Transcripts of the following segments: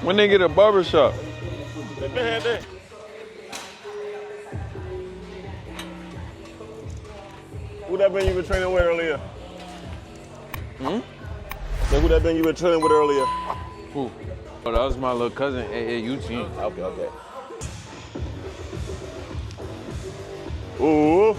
When they get a barber shop? They been had that. Who that been you been training with earlier? So who that been you been training with earlier? Who? Oh, that was my little cousin, AAU team. Okay. Ooh.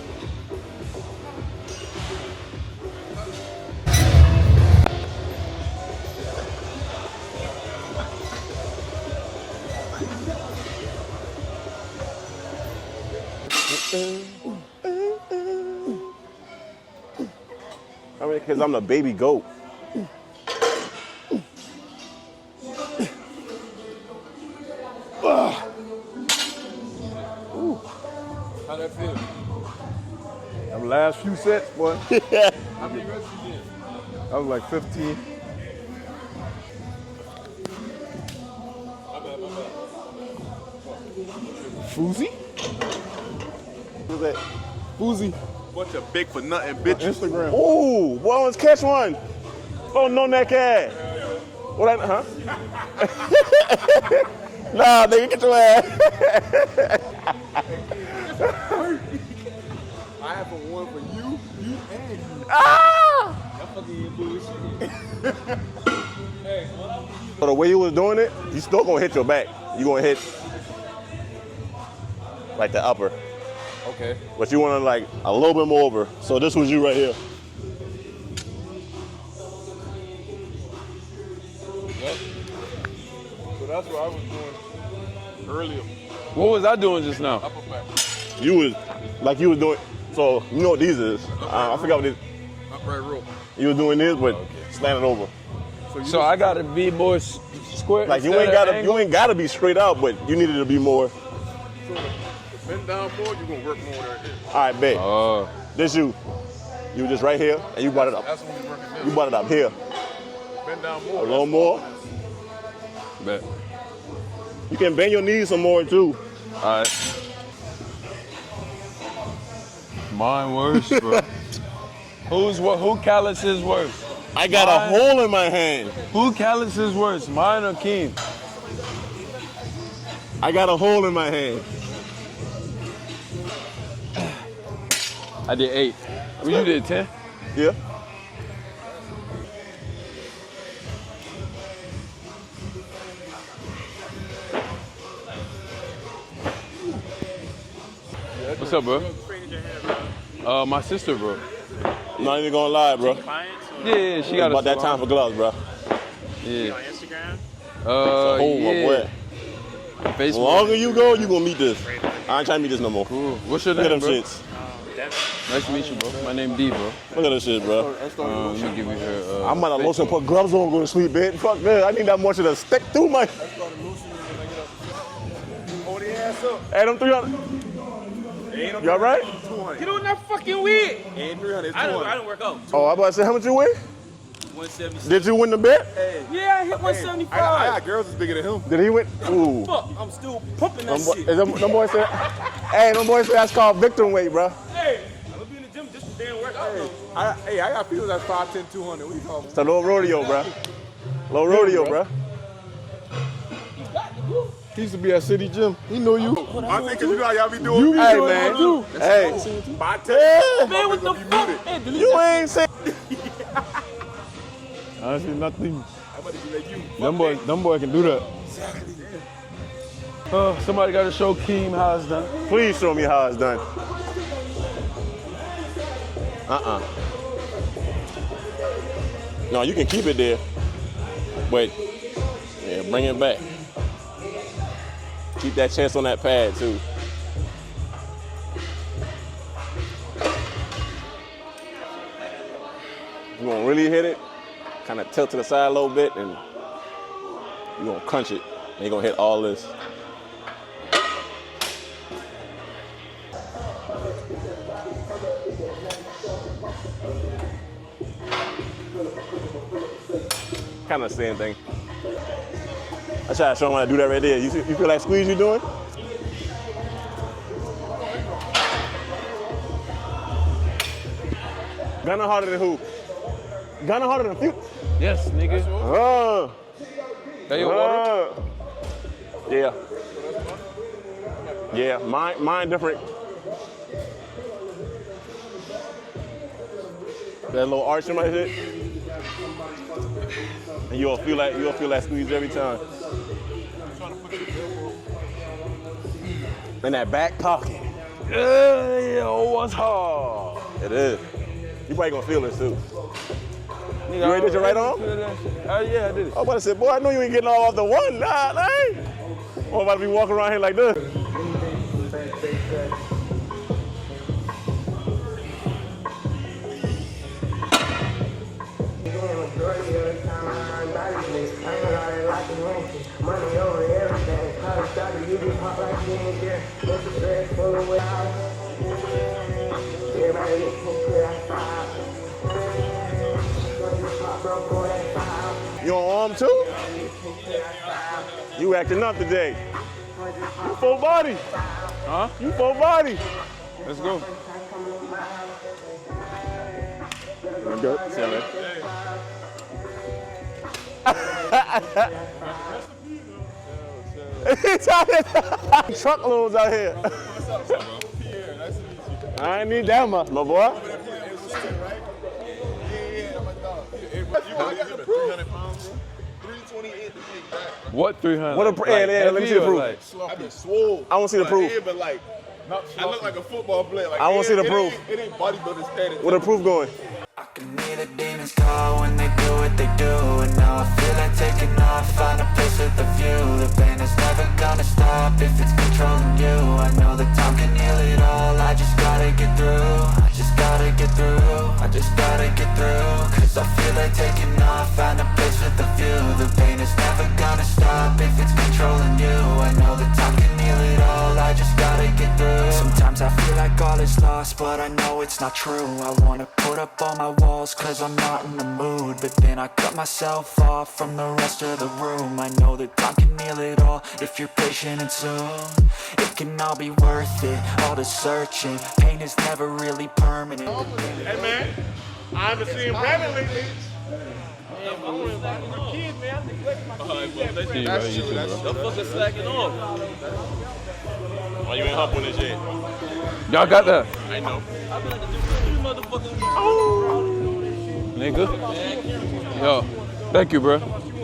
I mean, because I'm the baby goat. How'd that feel? Them last few sets, boy. How many reps you did? I was like 15. My bad. Foozy? Who's that? Foozy. Bunch of big for nothing bitches. Instagram. Ooh, boy, let's catch one. Oh, no neck ass. What that, huh? Nah, nigga, get your ass. I have one for you and you. Ah! That fucking bullshit. Hey, So the way you was doing it, you still gonna hit your back. You gonna hit like the upper. okay. But you wanna like a little bit more over. So this was you right here. Yep. So that's what I was doing earlier. What was I doing just now? Upper back. You was like you was doing. So you know what these is? I forgot what this. Upright row. You was doing this, but slanted over. So I gotta be more square. Like you instead of ain't gotta be straight out, but you needed to be more. So the bend down forward, you're gonna work more right there. All right, bet. Oh. This you. You were just right here, and you brought it up. That's when we working You this. brought it up here. Bend down A more. little more. Bet. You can bend your knees some more too. All right. Mine worse, bro. Who callus is worse? I got a hole in my hand. Who callus is worse, mine or Keem? I got a hole in my hand. I did 8. Well, you did 10? Yeah. What's up, bro? My sister, bro. Not even gonna lie, bro. Yeah, she got About that time for gloves, bro. Yeah. On Instagram? Oh, my Yeah. boy. The Facebook. longer you go, you gonna meet this. I ain't trying to meet this no more. Cool. What's your Look at name, them bro? shits. Nice to meet you, bro. My name D, bro. Look at this shit, bro. Let me give you her. I'm about to lotion and put gloves on and go to sleep, bitch. Fuck that. I need that moisture to stick through my. Hold the ass up. Hey, them 300. You all right? 200. Get on that fucking wig. Ain't 300, it's I 200. don't work out. Oh, I about to say, how much you weigh? 176. Did you win the bet? Yeah, I hit I 175. got girls that's bigger than him. Did he win? Ooh. Fuck, I'm still pumping that Them shit. boys said, hey, them boys said that's called victim weight, bro. Hey, I'm gonna be in the gym just for damn workout though. I got people that's 5'10", 200. What do you call them? It's a little rodeo, bro. Low rodeo, bro. He used to be at City Gym. He know you. I think 'cause you know how y'all be doing me. Hey, man. Hey. My tail. Man, what the fuck? Hey, delete You that. ain't saying. Honestly, nothing. I'm about to be like you. Them boy can do that. Somebody got to show Keem how it's done. Please show me how it's done. No, you can keep it there. But, yeah, bring it back. Keep that chest on that pad, too. You gonna really hit it, kind of tilt to the side a little bit, and you gonna crunch it. And you're gonna hit all this. Kind of the same thing. I try to show them how to do that right there. You feel that squeeze you're doing? Gunna harder than who? Gunna harder than few? Yes, nigga. That your water? Yeah. Yeah, mine different. That little arch in my head. And you'll feel that squeeze every time. And that back pocket. Yo, what's hard? It is. You probably gonna feel this too. You already did your right arm? Yeah, I did it. I was about to say, boy, I know you ain't getting all off the one. Nah, man. I'm about to be walking around here like this. You on arm too? You acting up today. You full body. Huh? You full body. Let's go. Good. See you, man. Truckloads out here. I ain't need that much, my boy. What 300? What a let me see the proof. I be swole. I want to see the proof. But like, I look like a football player. Like, I want to see the proof. It ain't bodybuilding status. Where the proof going? I can hear the demons call when they do what they do. And now I feel like taking off, find a place with a view. The pain is never gonna stop if it's controlling you. I know that time can heal it all, I just gotta get through. I just gotta get through, I just gotta get through. Cause I feel like taking off, find a place with a view. The pain is never gonna stop if it's controlling you. I know that time can heal it all, I just gotta get through. Sometimes I feel like all is lost, but I know it's not true. I wanna put up all my walls cause I'm not in the mood. But then I cut myself off from the rest of the room. I know that time can heal it all if you're patient and soon. It can all be worth it, all the searching. Pain is never really permanent. Hey man, I haven't seen Brandon lately. Why you ain't hop on this yet? Y'all got that? I know. Nigga. Yo, thank you, bro.